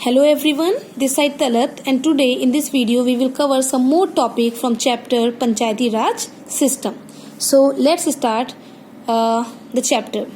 Hello everyone, this side Talat, and today in this video we will cover some more topic from chapter Panchayati Raj System. So let's start the chapter.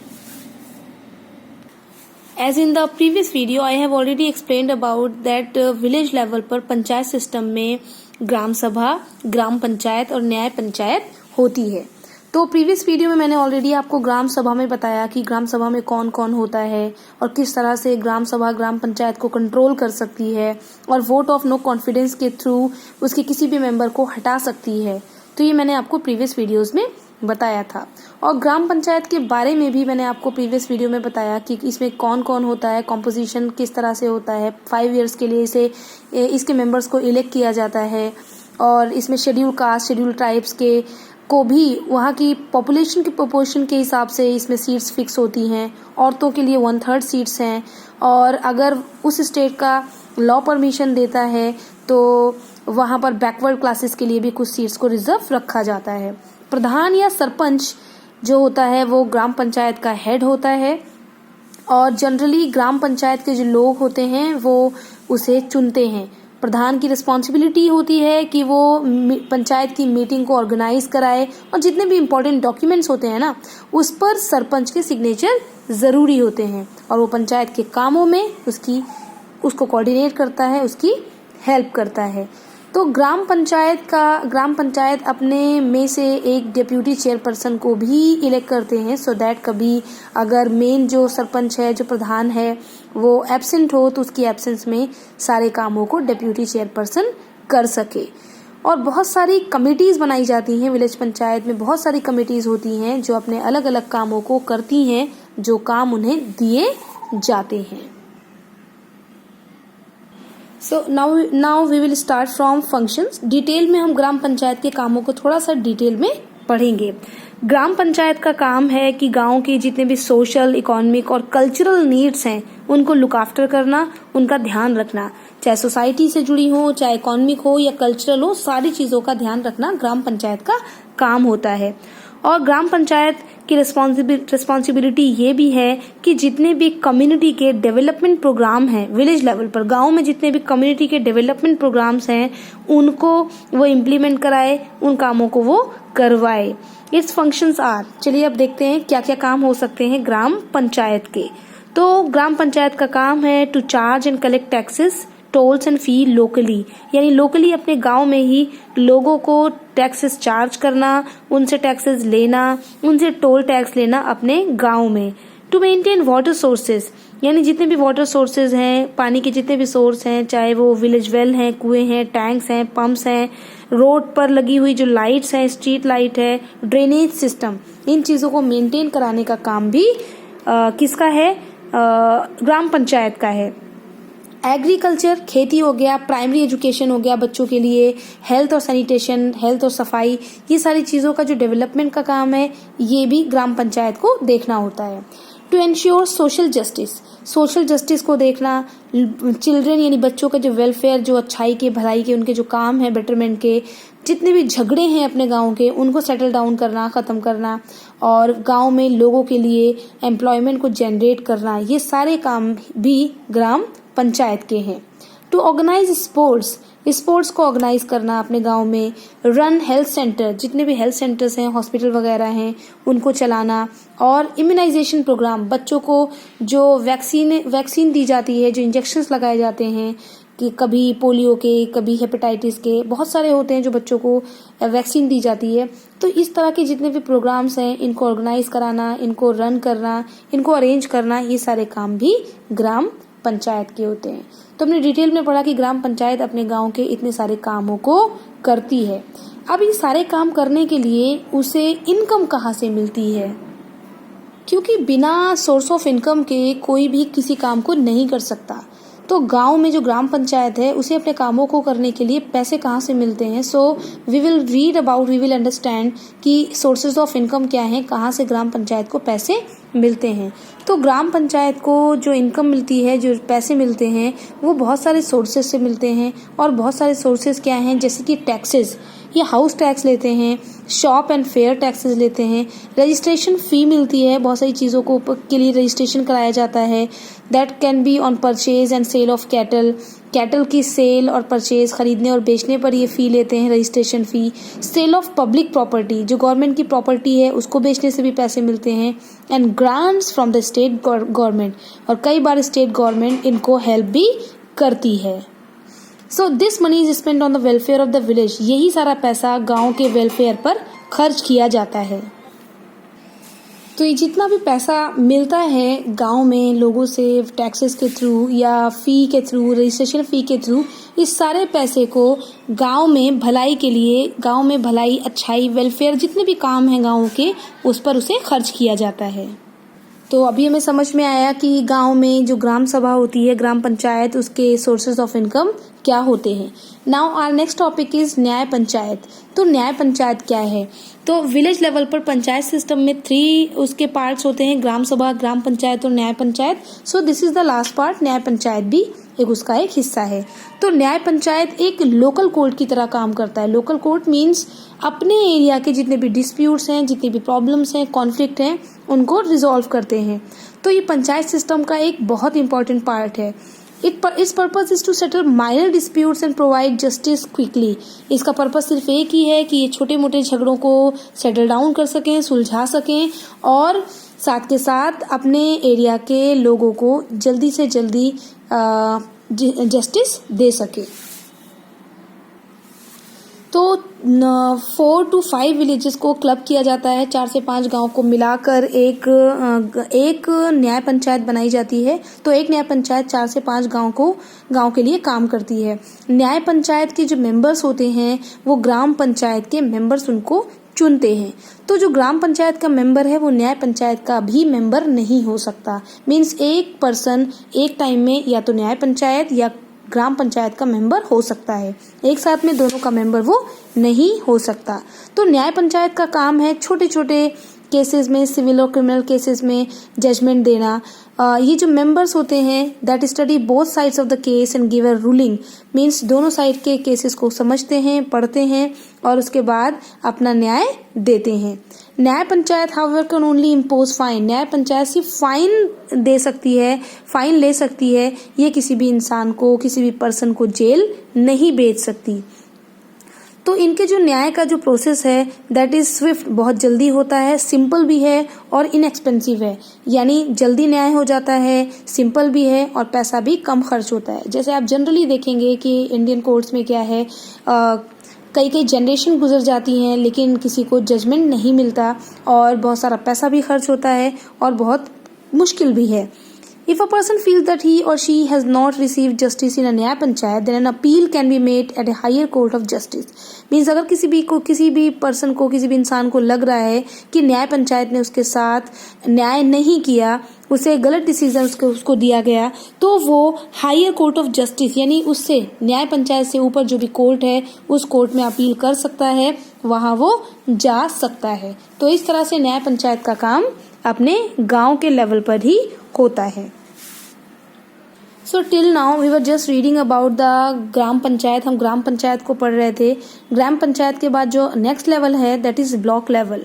As in the previous video, I have already explained about that village level पर panchayat system में ग्राम सभा, ग्राम पंचायत और न्याय पंचायत होती है। तो previous video में मैंने ऑलरेडी आपको ग्राम सभा में बताया कि ग्राम सभा में कौन कौन होता है और किस तरह से ग्राम सभा ग्राम पंचायत को कंट्रोल कर सकती है और वोट ऑफ नो कॉन्फिडेंस के थ्रू उसके किसी भी मेंबर को हटा सकती है। तो ये मैंने आपको प्रीवियस वीडियोस में बताया था। और ग्राम पंचायत के बारे में भी मैंने आपको प्रीवियस वीडियो में बताया कि इसमें कौन कौन होता है, कॉम्पोजिशन किस तरह से होता है, 5 इयर्स के लिए इसके मेंबर्स को इलेक्ट किया जाता है और इसमें शेड्यूल कास्ट, शेड्यूल ट्राइब्स के को भी वहाँ की पॉपुलेशन की प्रोपोर्शन के हिसाब से इसमें सीट्स फिक्स होती हैं। औरतों के लिए 1/3 सीट्स हैं और अगर उस स्टेट का लॉ परमिशन देता है तो वहाँ पर बैकवर्ड क्लासेस के लिए भी कुछ सीट्स को रिजर्व रखा जाता है। प्रधान या सरपंच जो होता है वो ग्राम पंचायत का हेड होता है और जनरली ग्राम पंचायत के जो लोग होते हैं वो उसे चुनते हैं। प्रधान की रिस्पॉन्सिबिलिटी होती है कि वो पंचायत की मीटिंग को ऑर्गेनाइज कराए और जितने भी इम्पोर्टेंट डॉक्यूमेंट्स होते हैं ना उस पर सरपंच के सिग्नेचर ज़रूरी होते हैं और वो पंचायत के कामों में उसको कोऑर्डिनेट करता है, उसकी हेल्प करता है। तो ग्राम पंचायत अपने में से एक डिप्यूटी चेयरपर्सन को भी इलेक्ट करते हैं सो दैट कभी अगर मेन जो सरपंच है, जो प्रधान है, वो एब्सेंट हो तो उसकी एब्सेंस में सारे कामों को डिप्यूटी चेयरपर्सन कर सके। और बहुत सारी कमिटीज़ बनाई जाती हैं विलेज पंचायत में, बहुत सारी कमिटीज़ होती हैं जो अपने अलग अलग कामों को करती हैं, जो काम उन्हें दिए जाते हैं। So now we will start from functions. Detail में हम ग्राम पंचायत के कामों को थोड़ा सा डिटेल में पढ़ेंगे। ग्राम पंचायत का काम है कि गांव के जितने भी सोशल, इकोनॉमिक और कल्चरल नीड्स हैं उनको लुक आफ्टर करना, उनका ध्यान रखना, चाहे सोसाइटी से जुड़ी हो, चाहे इकोनॉमिक हो या कल्चरल हो, सारी चीज़ों का ध्यान रखना ग्राम पंचायत का काम होता है। और ग्राम पंचायत की रिस्पॉन्सिबिलिटी ये भी है कि जितने भी कम्युनिटी के डेवलपमेंट प्रोग्राम हैं विलेज लेवल पर, गांव में जितने भी कम्युनिटी के डेवलपमेंट प्रोग्राम्स हैं उनको वो इम्प्लीमेंट कराए, उन कामों को वो करवाए। इट्स फंक्शंस आर, चलिए अब देखते हैं क्या क्या काम हो सकते हैं ग्राम पंचायत के। तो ग्राम पंचायत का काम है to charge and collect taxes, tolls and fee locally, यानी लोकली अपने गांव में ही लोगों को टैक्सेस चार्ज करना, उनसे टैक्सेस लेना, उनसे टोल टैक्स लेना अपने गांव में। टू मेंटेन वाटर सोर्सेज, यानी जितने भी वाटर सोर्सेज हैं, पानी के जितने भी सोर्स हैं, चाहे वो विलेज वेल हैं, कुएं हैं, टैंक्स हैं, पंप्स हैं, रोड पर लगी हुई जो लाइट्स हैं, स्ट्रीट लाइट है, ड्रेनेज सिस्टम, इन चीज़ों को मेंटेन कराने का काम भी किसका है? ग्राम पंचायत का है। एग्रीकल्चर, खेती हो गया, प्राइमरी एजुकेशन हो गया बच्चों के लिए, हेल्थ और सैनिटेशन, हेल्थ और सफाई, ये सारी चीज़ों का जो डेवलपमेंट का काम है ये भी ग्राम पंचायत को देखना होता है। टू एंश्योर सोशल जस्टिस को देखना, चिल्ड्रन यानी बच्चों का जो वेलफेयर, जो अच्छाई के, भलाई के, उनके जो काम है बेटरमेंट के, जितने भी झगड़े हैं अपने गांव के उनको सेटल डाउन करना, ख़त्म करना और गांव में लोगों के लिए एम्प्लॉयमेंट को जनरेट करना, ये सारे काम भी ग्राम पंचायत के हैं। टू ऑर्गेनाइज स्पोर्ट्स को ऑर्गेनाइज करना अपने गांव में, रन हेल्थ सेंटर, जितने भी हेल्थ सेंटर्स हैं, हॉस्पिटल वगैरह हैं, उनको चलाना और इम्यूनाइजेशन प्रोग्राम, बच्चों को जो वैक्सीन दी जाती है, जो इंजेक्शंस लगाए जाते हैं कि कभी पोलियो के, कभी हेपेटाइटिस के, बहुत सारे होते हैं जो बच्चों को वैक्सीन दी जाती है। तो इस तरह के जितने भी प्रोग्राम्स हैं इनको ऑर्गेनाइज कराना, इनको रन करना, इनको अरेंज करना, ये सारे काम भी ग्राम पंचायत के होते हैं। तो हमने डिटेल में पढ़ा कि ग्राम पंचायत अपने गांव के इतने सारे कामों को करती है। अब ये सारे काम करने के लिए उसे इनकम कहाँ से मिलती है? क्योंकि बिना सोर्स ऑफ इनकम के कोई भी किसी काम को नहीं कर सकता। तो गांव में जो ग्राम पंचायत है उसे अपने कामों को करने के लिए पैसे कहाँ से मिलते हैं? सो वी विल अंडरस्टैंड कि सोर्सेज ऑफ इनकम क्या है, कहाँ से ग्राम पंचायत को पैसे मिलते हैं। तो ग्राम पंचायत को जो इनकम मिलती है, जो पैसे मिलते हैं, वो बहुत सारे सोर्सेज से मिलते हैं। और बहुत सारे सोर्सेज क्या हैं? जैसे कि ये हाउस टैक्स लेते हैं, शॉप एंड फेयर टैक्सेस लेते हैं, रजिस्ट्रेशन फ़ी मिलती है, बहुत सारी चीज़ों को के लिए रजिस्ट्रेशन कराया जाता है। That can be on purchase and sale of cattle, cattle की सेल और परचेज, खरीदने और बेचने पर ये फ़ी लेते हैं, registration fee. Sale of public property, जो गवर्नमेंट की प्रॉपर्टी है उसको बेचने से भी पैसे मिलते हैं। And grants from the state government, और कई बार स्टेट गवर्नमेंट इनको हेल्प भी करती है। So this money is spend on the welfare of the village, यही सारा पैसा गाँव के वेलफेयर पर खर्च किया जाता है। तो ये जितना भी पैसा मिलता है गांव में लोगों से टैक्सेस के थ्रू या फ़ी के थ्रू, रजिस्ट्रेशन फ़ी के थ्रू, इस सारे पैसे को गांव में भलाई के लिए, गांव में भलाई, अच्छाई, वेलफेयर, जितने भी काम हैं गाँव के, उस पर उसे खर्च किया जाता है। तो अभी हमें समझ में आया कि गांव में जो ग्राम सभा होती है, ग्राम पंचायत, उसके सोर्सेज ऑफ इनकम क्या होते हैं। Now our next topic is Nyaya Panchayat. तो न्याय पंचायत क्या है? तो विलेज लेवल पर पंचायत सिस्टम में 3 उसके पार्ट्स होते हैं, ग्राम सभा, ग्राम पंचायत और न्याय panchayat. So this is the last part, न्याय पंचायत भी एक उसका एक हिस्सा है। तो न्याय पंचायत एक लोकल कोर्ट की तरह काम करता है। लोकल कोर्ट मीन्स अपने एरिया के जितने भी डिस्प्यूट्स हैं, जितने भी प्रॉब्लम्स हैं, कॉन्फ्लिक्ट हैं, उनको रिजॉल्व करते हैं। तो ये पंचायत सिस्टम का एक बहुत इंपॉर्टेंट पार्ट है। Its purpose is to settle minor disputes and provide justice quickly. इसका पर्पज सिर्फ एक ही है कि ये छोटे मोटे झगड़ों को सेटल डाउन कर सकें, सुलझा सकें, और साथ के साथ अपने एरिया के लोगों को जल्दी से जल्दी जस्टिस दे सके। तो 4 to 5 विलेजेस को क्लब किया जाता है, 4 से 5 गांव को मिलाकर एक न्याय पंचायत बनाई जाती है। तो एक न्याय पंचायत 4 से 5 गांव के लिए काम करती है। न्याय पंचायत के जो मेंबर्स होते हैं वो ग्राम पंचायत के मेंबर्स उनको चुनते हैं। तो जो ग्राम पंचायत का मेंबर है वो न्याय पंचायत का भी मेंबर नहीं हो सकता। मीन्स एक पर्सन एक टाइम में या तो न्याय पंचायत या ग्राम पंचायत का मेंबर हो सकता है, एक साथ में दोनों का मेंबर वो नहीं हो सकता। तो न्याय पंचायत का काम है छोटे छोटे केसेस में, सिविल और क्रिमिनल केसेस में जजमेंट देना। ये जो मेंबर्स होते हैं that study both sides of the case and give a ruling, means दोनों साइड के केसेस को समझते हैं, पढ़ते हैं और उसके बाद अपना न्याय देते हैं। न्याय panchayat however can only impose fine, न्याय पंचायत सिर्फ फाइन दे सकती है, फाइन ले सकती है, ये किसी भी इंसान को, किसी भी पर्सन को जेल नहीं भेज सकती। तो इनके जो न्याय का जो प्रोसेस है दैट इज स्विफ्ट, बहुत जल्दी होता है, सिंपल भी है और इनएक्सपेंसिव है, यानी जल्दी न्याय हो जाता है, सिंपल भी है और पैसा भी कम खर्च होता है। जैसे आप जनरली देखेंगे कि इंडियन कोर्ट्स में क्या है, कई जनरेशन गुजर जाती हैं लेकिन किसी को जजमेंट नहीं मिलता और बहुत सारा पैसा भी खर्च होता है और बहुत मुश्किल भी है। If a person feels that he or she has not received justice in a न्याय panchayat, then an appeal can be made at a higher court of justice. Means अगर किसी भी पर्सन को, किसी भी इंसान को लग रहा है कि न्याय पंचायत ने उसके साथ न्याय नहीं किया, उसे गलत डिसीजन उसको दिया गया, तो वो हायर कोर्ट ऑफ जस्टिस यानी उससे न्याय पंचायत से ऊपर जो भी कोर्ट है उस कोर्ट में अपील कर सकता है, वहां वो जा सकता है। तो इस तरह से न्याय पंचायत का काम अपने गांव के लेवल पर ही होता है। So till now we were just reading about the gram panchayat, हम ग्राम पंचायत को पढ़ रहे थे। ग्राम पंचायत के बाद जो नेक्स्ट लेवल है दैट इज ब्लॉक लेवल।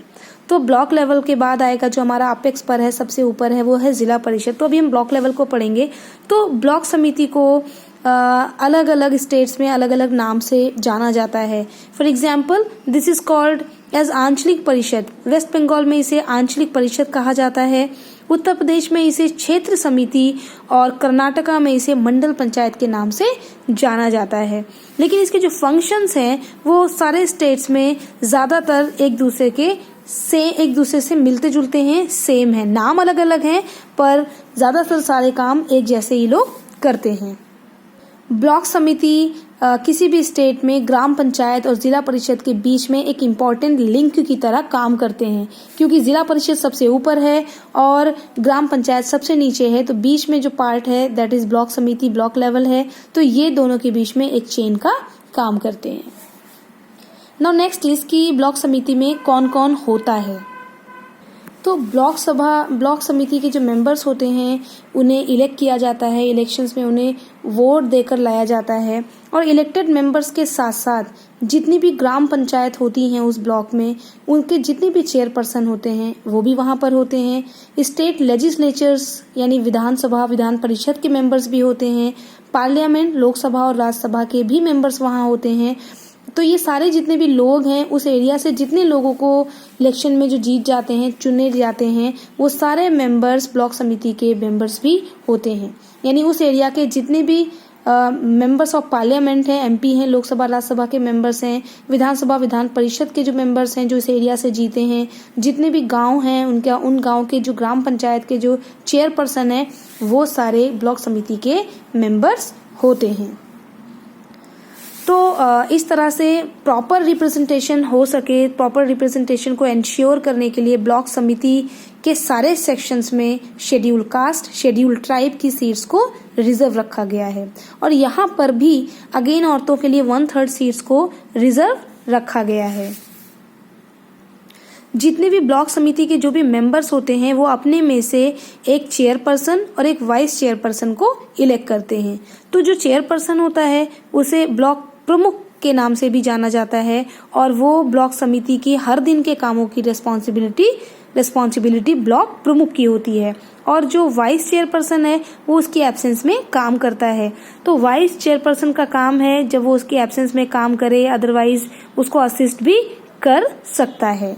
तो ब्लॉक लेवल के बाद आएगा जो हमारा अपेक्स पर है, सबसे ऊपर है, वो है जिला परिषद। तो अभी हम ब्लॉक लेवल को पढ़ेंगे। तो ब्लॉक समिति को अलग अलग स्टेट्स में अलग अलग नाम से जाना जाता है। For example this is called as Anchalik Parishad, waste Bengal में इसे आंचलिक परिषद कहा जाता है, उत्तर प्रदेश में इसे क्षेत्र समिति और कर्नाटका में इसे मंडल पंचायत के नाम से जाना जाता है। लेकिन इसके जो फंक्शंस हैं वो सारे स्टेट्स में ज्यादातर एक दूसरे से मिलते जुलते हैं, सेम है, नाम अलग अलग हैं पर ज्यादातर सारे काम एक जैसे ही लोग करते हैं। ब्लॉक समिति किसी भी स्टेट में ग्राम पंचायत और जिला परिषद के बीच में एक इम्पॉर्टेंट लिंक की तरह काम करते हैं, क्योंकि जिला परिषद सबसे ऊपर है और ग्राम पंचायत सबसे नीचे है, तो बीच में जो पार्ट है दैट इज ब्लॉक समिति, ब्लॉक लेवल है, तो ये दोनों के बीच में एक चेन का काम करते हैं। नाउ नेक्स्ट इज कि ब्लॉक समिति में कौन कौन होता है। तो ब्लॉक समिति के जो मेंबर्स होते हैं उन्हें इलेक्ट किया जाता है, इलेक्शंस में उन्हें वोट देकर लाया जाता है। और इलेक्टेड मेंबर्स के साथ साथ जितनी भी ग्राम पंचायत होती हैं उस ब्लॉक में, उनके जितने भी चेयरपर्सन होते हैं वो भी वहाँ पर होते हैं। स्टेट लेजिस्लेचर्स यानी विधानसभा, विधान परिषद के मेंबर्स भी होते हैं। पार्लियामेंट, लोकसभा और राज्यसभा के भी मेंबर्स वहाँ होते हैं। तो ये सारे जितने भी लोग हैं उस एरिया से, जितने लोगों को इलेक्शन में जो जीत जाते हैं, चुने जाते हैं, वो सारे मेंबर्स ब्लॉक समिति के मेंबर्स भी होते हैं। यानी उस एरिया के जितने भी मेंबर्स ऑफ पार्लियामेंट हैं, एमपी हैं, लोकसभा राज्यसभा के मेंबर्स हैं, विधानसभा विधान परिषद के जो मेंबर्स हैं जो इस एरिया से जीते हैं, जितने भी गांव हैं उन गांव के जो ग्राम पंचायत के जो चेयरपर्सन हैं वो सारे ब्लॉक समिति के मेंबर्स होते हैं। तो इस तरह से प्रॉपर रिप्रेजेंटेशन हो सके, प्रॉपर रिप्रेजेंटेशन को एंश्योर करने के लिए ब्लॉक समिति के सारे सेक्शंस में शेड्यूल कास्ट, शेड्यूल ट्राइब की सीट्स को रिजर्व रखा गया है। और यहाँ पर भी अगेन औरतों के लिए 1/3 सीट्स को रिजर्व रखा गया है। जितने भी ब्लॉक समिति के जो भी मेंबर्स होते हैं वो अपने में से एक चेयरपर्सन और एक वाइस चेयरपर्सन को इलेक्ट करते हैं। तो जो चेयरपर्सन होता है उसे ब्लॉक प्रमुख के नाम से भी जाना जाता है और वो ब्लॉक समिति की हर दिन के कामों की रिस्पॉन्सिबिलिटी ब्लॉक प्रमुख की होती है। और जो वाइस चेयरपर्सन है वो उसकी एब्सेंस में काम करता है। तो वाइस चेयरपर्सन का काम है जब वो उसकी एब्सेंस में काम करे, अदरवाइज उसको असिस्ट भी कर सकता है।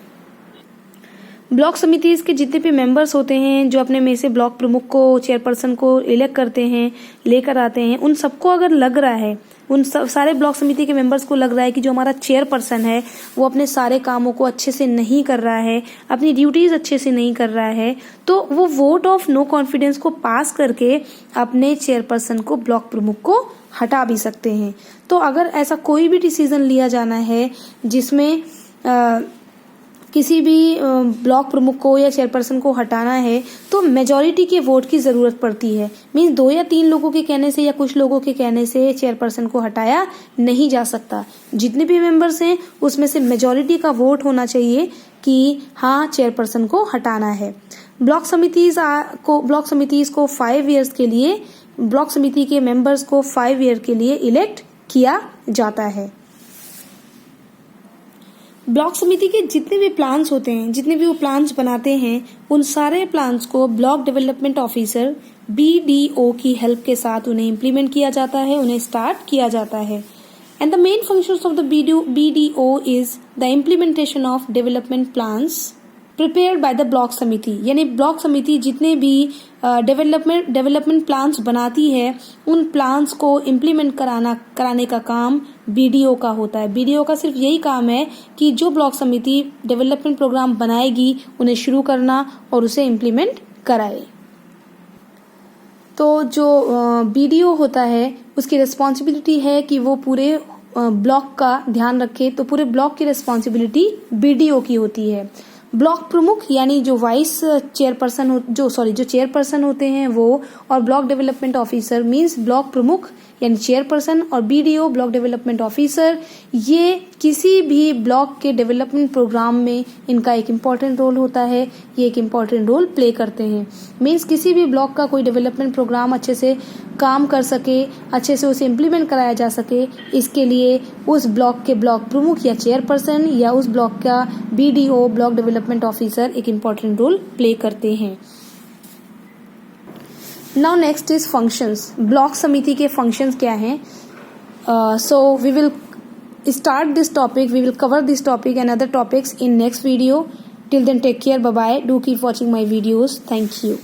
ब्लॉक समिति के जितने भी मेंबर्स होते हैं जो अपने में से ब्लॉक प्रमुख को, चेयरपर्सन को इलेक्ट करते हैं, लेकर आते हैं, उन सबको अगर लग रहा है, उन सारे ब्लॉक समिति के मेंबर्स को लग रहा है कि जो हमारा चेयरपर्सन है वो अपने सारे कामों को अच्छे से नहीं कर रहा है, अपनी ड्यूटीज अच्छे से नहीं कर रहा है, तो वो वोट ऑफ नो कॉन्फिडेंस को पास करके अपने चेयरपर्सन को, ब्लॉक प्रमुख को हटा भी सकते हैं। तो अगर ऐसा कोई भी डिसीजन लिया जाना है जिसमें किसी भी ब्लॉक प्रमुख को या चेयरपर्सन को हटाना है तो मेजॉरिटी के वोट की जरूरत पड़ती है। मीन्स 2 या 3 लोगों के कहने से या कुछ लोगों के कहने से चेयरपर्सन को हटाया नहीं जा सकता। जितने भी मेंबर्स हैं उसमें से मेजॉरिटी का वोट होना चाहिए कि हाँ चेयरपर्सन को हटाना है। ब्लॉक समितिज को 5 ईयर्स के लिए, ब्लॉक समिति के मेंबर्स को 5 ईयर के लिए इलेक्ट किया जाता है। ब्लॉक समिति के जितने भी प्लान्स होते हैं, जितने भी वो प्लान्स बनाते हैं, उन सारे प्लान्स को ब्लॉक डेवलपमेंट ऑफिसर BDO की हेल्प के साथ उन्हें इम्प्लीमेंट किया जाता है, उन्हें स्टार्ट किया जाता है। And the main functions of the BDO is the implementation of development plans prepared by the block समिति। यानी ब्लॉक समिति जितने भी डेवलपमेंट प्लान्स बनाती है उन प्लान्स को इम्प्लीमेंट कराने का काम BDO का होता है। BDO का सिर्फ यही काम है कि जो ब्लॉक समिति डेवलपमेंट प्रोग्राम बनाएगी उन्हें शुरू करना और उसे इम्प्लीमेंट कराए। तो जो BDO होता है उसकी रिस्पॉन्सिबिलिटी है कि वो पूरे ब्लॉक का ध्यान रखे। तो पूरे ब्लॉक की रिस्पॉन्सिबिलिटी BDO की होती है। ब्लॉक प्रमुख यानी जो चेयरपर्सन होते हैं वो, और block development officer means block प्रमुख यानी चेयरपर्सन और BDO ब्लॉक डेवलपमेंट ऑफिसर, ये किसी भी ब्लॉक के डेवलपमेंट प्रोग्राम में इनका एक इम्पॉर्टेंट रोल होता है, ये एक इम्पॉर्टेंट रोल प्ले करते हैं। मींस किसी भी ब्लॉक का कोई डेवलपमेंट प्रोग्राम अच्छे से काम कर सके, अच्छे से उसे इम्प्लीमेंट कराया जा सके, इसके लिए उस ब्लॉक के ब्लॉक प्रमुख या चेयरपर्सन या उस ब्लॉक का BDO ब्लॉक डेवलपमेंट ऑफिसर एक इम्पॉर्टेंट रोल प्ले करते हैं। Now next is functions. Block समिति के फंक्शंस क्या हैं? So we will start this topic, we will cover this topic and other topics in next video. Till then take care, bye bye. Do keep watching my videos. Thank you.